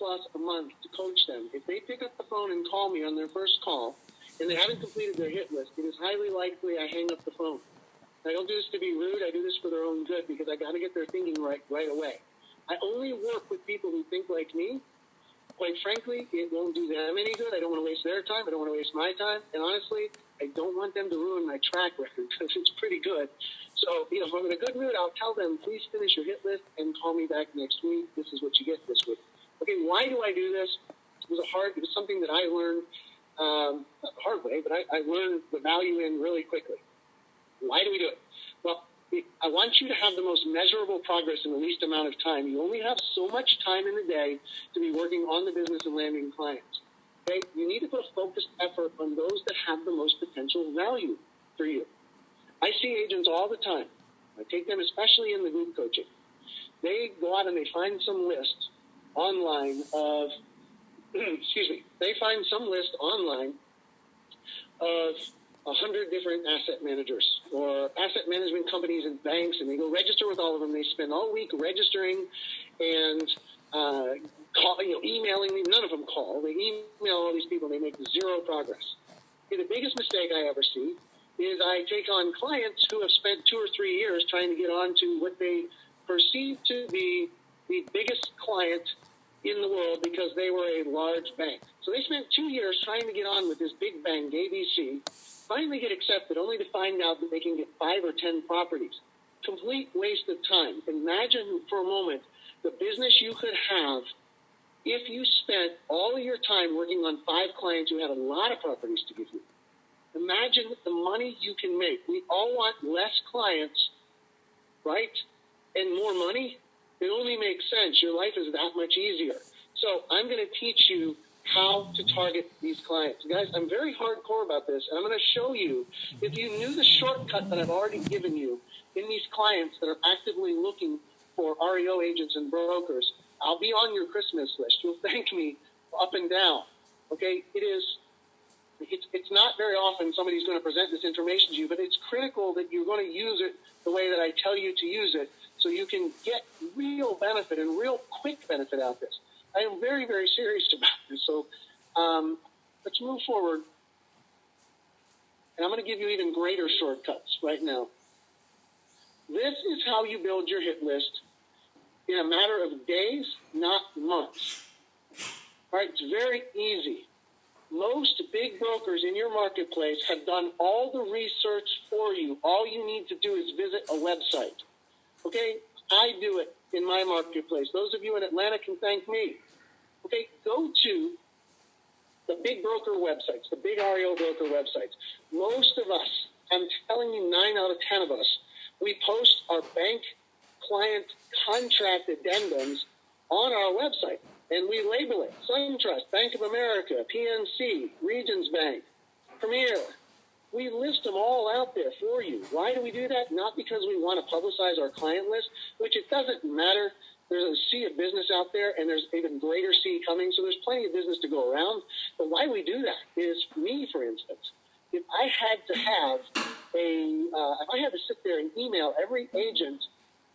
plus a month to coach them. If they pick up the phone and call me on their first call and they haven't completed their hit list, it is highly likely I hang up the phone. I don't do this to be rude. I do this for their own good because I got to get their thinking right away. I only work with people who think like me. Quite frankly, it won't do them any good. I don't want to waste their time. I don't want to waste my time. And honestly, I don't want them to ruin my track record because it's pretty good. So, if I'm in a good mood, I'll tell them, please finish your hit list and call me back next week. This is what you get this week. Okay, why do I do this? It was something that I learned, not the hard way, but I learned the value in really quickly. Why do we do it? Well, I want you to have the most measurable progress in the least amount of time. You only have so much time in the day to be working on the business and landing clients. Okay? You need to put a focused effort on those that have the most potential value for you. I see agents all the time. I take them especially in the group coaching. They go out and they find some list online of, they find some list online of 100 different asset managers or asset management companies and banks, and they go register with all of them. They spend all week registering and emailing me. None of them call. They email all these people. And they make zero progress. Okay, the biggest mistake I ever see is I take on clients who have spent 2 or 3 years trying to get on to what they perceive to be the biggest client in the world because they were a large bank. So they spent 2 years trying to get on with this big bank, ABC, finally get accepted only to find out that they can get 5 or 10 properties. Complete waste of time. Imagine for a moment the business you could have if you spent all of your time working on 5 clients who had a lot of properties to give you. Imagine the money you can make. We all want less clients, right? And more money. It only makes sense. Your life is that much easier. So I'm going to teach you how to target these clients. Guys, I'm very hardcore about this, and I'm going to show you, if you knew the shortcut that I've already given you in these clients that are actively looking for REO agents and brokers, I'll be on your Christmas list. You'll thank me up and down. Okay? It's not very often somebody's going to present this information to you, but it's critical that you're going to use it the way that I tell you to use it so you can get real benefit and real quick benefit out of this. I am very, very serious about this. So let's move forward. And I'm going to give you even greater shortcuts right now. This is how you build your hit list in a matter of days, not months. All right, it's very easy. Most big brokers in your marketplace have done all the research for you. All you need to do is visit a website. Okay? I do it in my marketplace. Those of you in Atlanta can thank me. Okay? Go to the big broker websites, the big REO broker websites. Most of us, I'm telling you 9 out of 10 of us, we post our bank client contract addendums on our website. And we label it SunTrust, Bank of America, PNC, Regions Bank, Premier. We list them all out there for you. Why do we do that? Not because we want to publicize our client list, which it doesn't matter. There's a sea of business out there, and there's even greater sea coming, so there's plenty of business to go around. But why we do that is, me, for instance, if I had to sit there and email every agent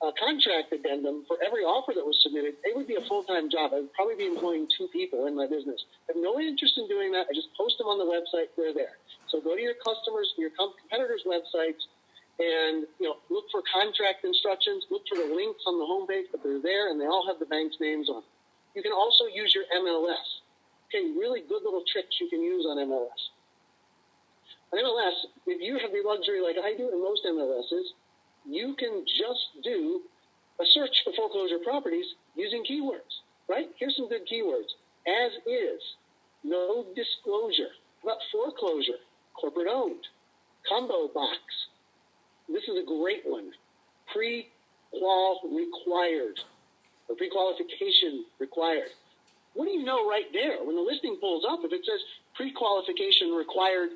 a contract addendum for every offer that was submitted, it would be a full-time job. I would probably be employing 2 people in my business. I have no interest in doing that. I just post them on the website. They're there. So go to your customers, your competitors' websites, and look for contract instructions. Look for the links on the homepage, but they're there, and they all have the bank's names on. You can also use your MLS. Okay, really good little tricks you can use on MLS. On MLS, if you have the luxury like I do in most MLSs, you can just do a search for foreclosure properties using keywords, right? Here's some good keywords. As is, no disclosure. How about foreclosure, corporate owned, combo box. This is a great one. Pre-qual required, or pre-qualification required. What do you know right there? When the listing pulls up, if it says pre-qualification required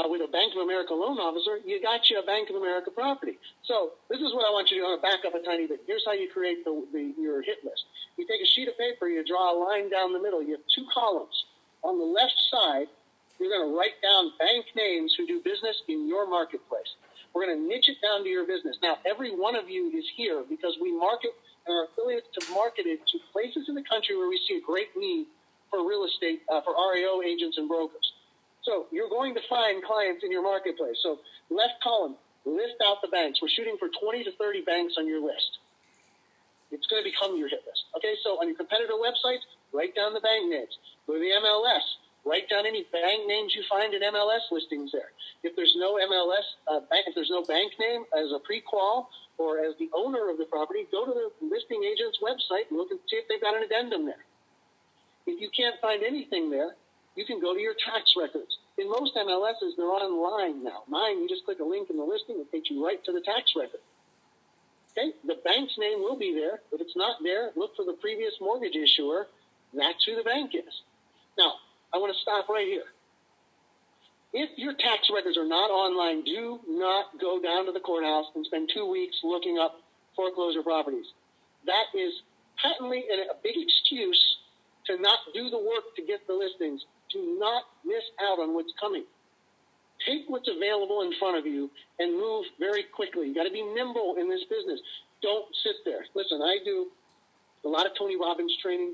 with a Bank of America loan officer, you got you a Bank of America property. So this is what I want you to do. I'm going to back up a tiny bit. Here's how you create your hit list. You take a sheet of paper, you draw a line down the middle. You have 2 columns. On the left side, you're going to write down bank names who do business in your marketplace. We're going to niche it down to your business. Now, every one of you is here because we market and our affiliates to market it to places in the country where we see a great need for real estate, for REO agents and brokers. So you're going to find clients in your marketplace. So left column, list out the banks. We're shooting for 20 to 30 banks on your list. It's going to become your hit list. Okay, so on your competitor websites, write down the bank names. Go to the MLS. Write down any bank names you find in MLS listings there. If there's no MLS bank, if there's no bank name as a pre-qual or as the owner of the property, go to the listing agent's website and look and see if they've got an addendum there. If you can't find anything there, you can go to your tax records. In most MLSs, they're online now. Mine, you just click a link in the listing, it takes you right to the tax record. Okay, the bank's name will be there. If it's not there, look for the previous mortgage issuer. That's who the bank is. Now, I want to stop right here. If your tax records are not online, do not go down to the courthouse and spend 2 weeks looking up foreclosure properties. That is patently a big excuse to not do the work to get the listings. Do not miss out on what's coming. Take what's available in front of you and move very quickly. You got to be nimble in this business. Don't sit there. Listen, I do a lot of Tony Robbins training.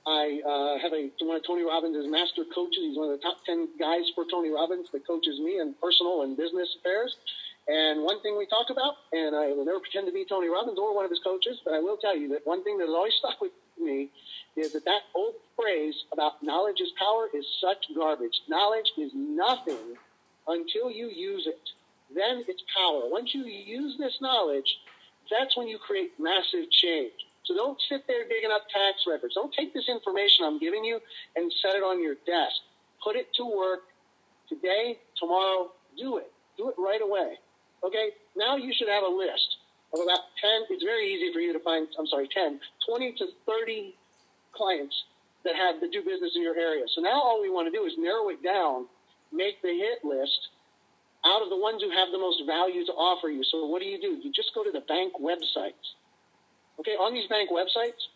I have one of Tony Robbins' master coaches. He's one of the top 10 guys for Tony Robbins that coaches me in personal and business affairs. And one thing we talk about, and I will never pretend to be Tony Robbins or one of his coaches, but I will tell you that one thing that has always stuck with me is that old phrase about knowledge is power is such garbage. Knowledge is nothing until you use it. Then it's power. Once you use this knowledge, that's when you create massive change. So don't sit there digging up tax records. Don't take this information I'm giving you and set it on your desk. Put it to work today, tomorrow. Do it. Do it right away. Okay? Now you should have a list of about 10. It's very easy for you to find, 20 to 30 clients that do business in your area. So now all we want to do is narrow it down, make the hit list out of the ones who have the most value to offer you. So what do? You just go to the bank websites. Okay, on these bank websites,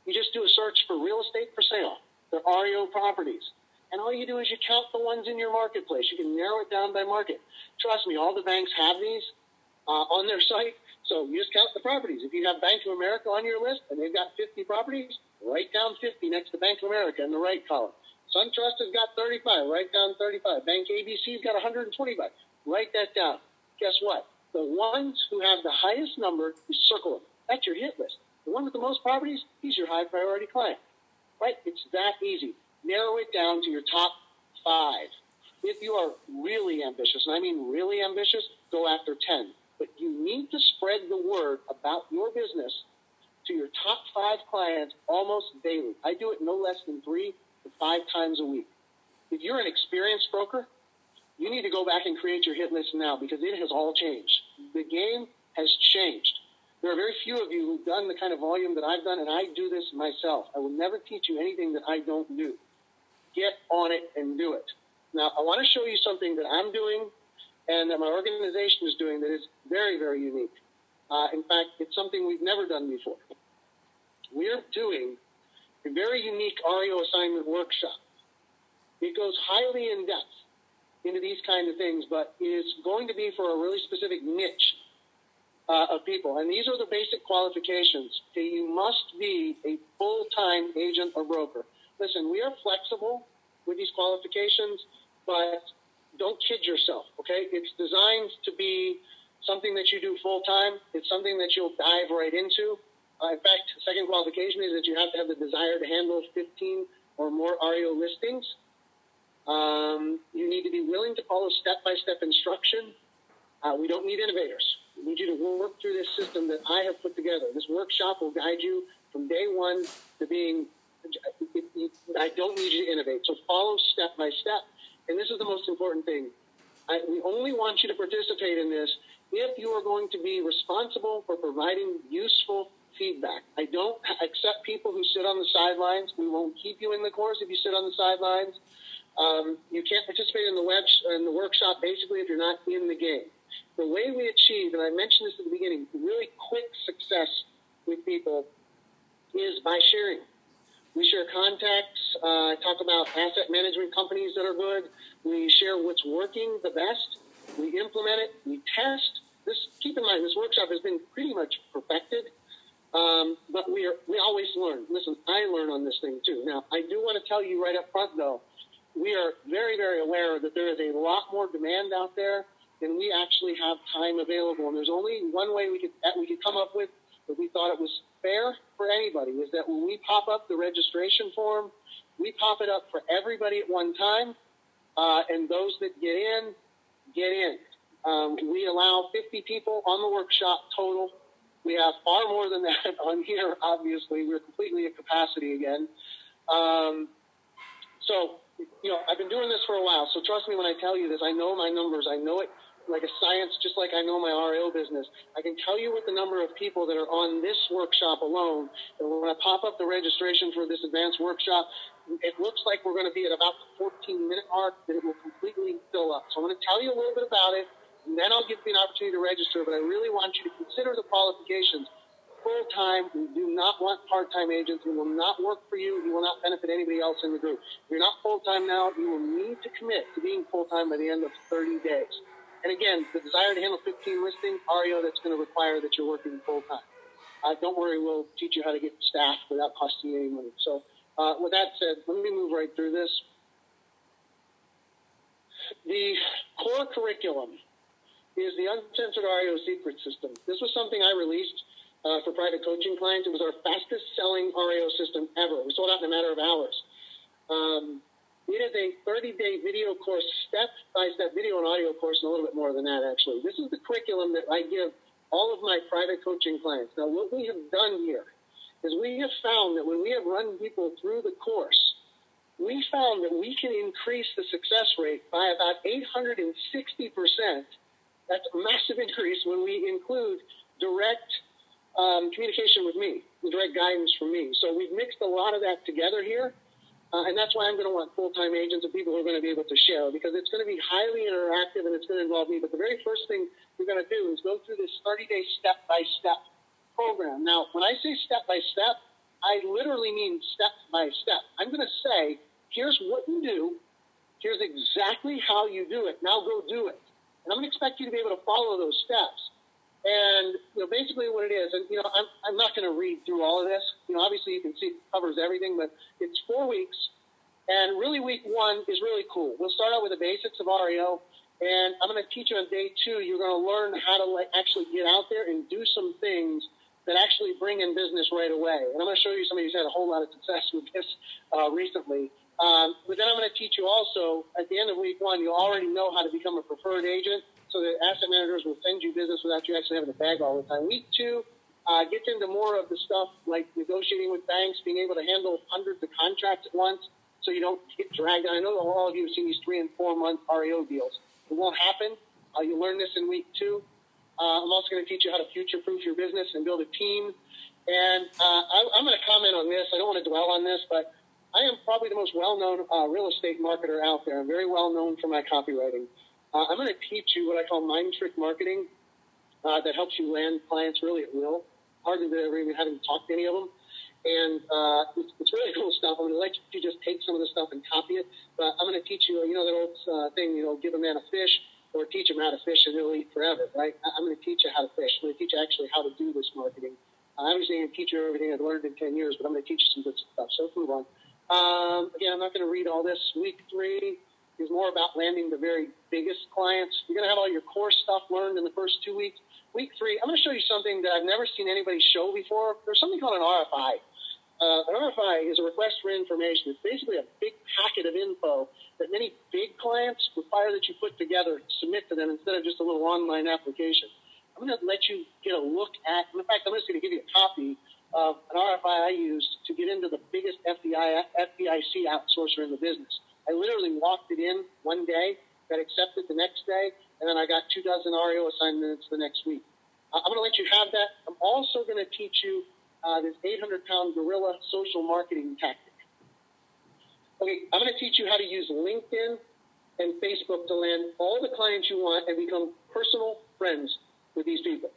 you just do a search for real estate for sale, the REO properties. And all you do is you count the ones in your marketplace. You can narrow it down by market. Trust me, all the banks have these on their site. So you just count the properties. If you have Bank of America on your list and they've got 50 properties, write down 50 next to Bank of America in the right column. SunTrust has got 35. Write down 35. Bank ABC's got 125. Write that down. Guess what? The ones who have the highest number, you circle them. That's your hit list. The one with the most properties, he's your high priority client. Right? It's that easy. Narrow it down to your top 5. If you are really ambitious, and I mean really ambitious, go after 10. But you need to spread the word about your business to your top 5 clients almost daily. I do it no less than 3 to 5 times a week. If you're an experienced broker, you need to go back and create your hit list now because it has all changed. The game has changed. There are very few of you who've done the kind of volume that I've done, and I do this myself. I will never teach you anything that I don't do. Get on it and do it. Now, I want to show you something that I'm doing and that my organization is doing that is very, very unique. In fact, it's something we've never done before. We're doing a very unique REO assignment workshop. It goes highly in depth into these kinds of things, but it's going to be for a really specific niche of people. And these are the basic qualifications. Okay, you must be a full-time agent or broker. Listen, we are flexible with these qualifications, but don't kid yourself, okay? It's designed to be something that you do full-time. It's something that you'll dive right into. In fact, the second qualification is that you have to have the desire to handle 15 or more REO listings. You need to be willing to follow step-by-step instruction. We don't need innovators. We need you to work through this system that I have put together. This workshop will guide you from day one to being, I don't need you to innovate. So follow step by step. And this is the most important thing. We only want you to participate in this if you are going to be responsible for providing useful feedback. I don't accept people who sit on the sidelines. We won't keep you in the course if you sit on the sidelines. You can't participate in the workshop basically if you're not in the game. The way we achieve, and I mentioned this at the beginning, really quick success with people is by sharing. We share contacts, talk about asset management companies that are good. We share what's working the best. We implement it. We test. Keep in mind, this workshop has been pretty much perfected. But we always learn. Listen, I learn on this thing too. Now, I do want to tell you right up front, though, we are very, very aware that there is a lot more demand out there than we actually have time available. And there's only one way we could come up with that we thought it was fair for anybody, is that when we pop up the registration form, we pop it up for everybody at one time, and those that get in, get in. We allow 50 people on the workshop total. We have far more than that on here, obviously. We're completely at capacity again. So, I've been doing this for a while, so trust me when I tell you this. I know my numbers. I know it like a science, just like I know my REO business. I can tell you what the number of people that are on this workshop alone. And when I pop up the registration for this advanced workshop, it looks like we're going to be at about the 14-minute mark that it will completely fill up. So I'm going to tell you a little bit about it, and then I'll give you an opportunity to register. But I really want you to consider the qualifications. Full-time, we do not want part-time agents. We will not work for you. You will not benefit anybody else in the group. If you're not full-time now, you will need to commit to being full-time by the end of 30 days. And again, the desire to handle 15 listings, REO, that's going to require that you're working full-time. Don't worry, we'll teach you how to get staff without costing you any money. So with that said, let me move right through this. The core curriculum is the Uncensored REO Secret System. This was something I released for private coaching clients. It was our fastest selling REO system ever. We sold out in a matter of hours. It is a 30-day video course, step-by-step video and audio course, and a little bit more than that, actually. This is the curriculum that I give all of my private coaching clients. Now, what we have done here is we have found that when we have run people through the course, we found that we can increase the success rate by about 860%. That's a massive increase when we include direct communication with me, the direct guidance from me. So we've mixed a lot of that together here. And that's why I'm going to want full-time agents and people who are going to be able to share, because it's going to be highly interactive and it's going to involve me. But the very first thing we're going to do is go through this 30-day step-by-step program. Now, when I say step-by-step, I literally mean step-by-step. I'm going to say, here's what you do. Here's exactly how you do it. Now go do it. And I'm going to expect you to be able to follow those steps. And, basically what it is, and, I'm not going to read through all of this. Obviously you can see it covers everything, but it's 4 weeks. And really week 1 is really cool. We'll start out with the basics of REO. And I'm going to teach you on day 2, you're going to learn how to actually get out there and do some things that actually bring in business right away. And I'm going to show you somebody who's had a whole lot of success with this recently. But then I'm going to teach you also, at the end of week 1, you already know how to become a preferred agent, so that asset managers will send you business without you actually having to bag all the time. Week 2 gets into more of the stuff like negotiating with banks, being able to handle hundreds of contracts at once so you don't get dragged. I know all of you have seen these 3 and 4 month REO deals. It won't happen. You learn this in week 2. I'm also going to teach you how to future-proof your business and build a team. And I'm going to comment on this. I don't want to dwell on this, but I am probably the most well-known real estate marketer out there. I'm very well known for my copywriting. I'm going to teach you what I call mind trick marketing that helps you land clients really at will. Hardly ever even having talked to any of them. And it's really cool stuff. I'm going to let you just take some of the stuff and copy it. But I'm going to teach you, that old thing, give a man a fish or teach him how to fish and he'll eat forever, right? I'm going to teach you how to fish. I'm going to teach you actually how to do this marketing. I'm obviously going to teach you everything I've learned in 10 years, but I'm going to teach you some good stuff. So let's move on. Again, I'm not going to read all this. Week 3 is more about landing the very biggest clients. You're going to have all your core stuff learned in the first 2 weeks. Week 3, I'm going to show you something that I've never seen anybody show before. There's something called an RFI. An RFI is a request for information. It's basically a big packet of info that many big clients require that you put together, submit to them instead of just a little online application. I'm going to let you get a look at, in fact, I'm just going to give you a copy of an RFI I used to get into the biggest FDIC outsourcer in the business. I literally walked it in one day, got accepted the next day, and then I got 24 REO assignments the next week. I'm going to let you have that. I'm also going to teach you this 800-pound gorilla social marketing tactic. Okay, I'm going to teach you how to use LinkedIn and Facebook to land all the clients you want and become personal friends with these people.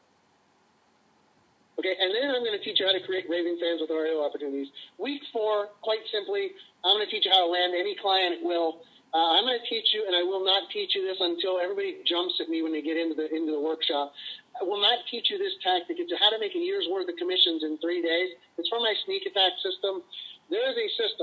Okay, and then I'm going to teach you how to create raving fans with REO opportunities. Week 4, quite simply, I'm going to teach you how to land any client at will. I'm going to teach you, and I will not teach you this until everybody jumps at me when they get into the workshop. I will not teach you this tactic. It's how to make a year's worth of commissions in 3 days. It's from my sneak attack system. There is a system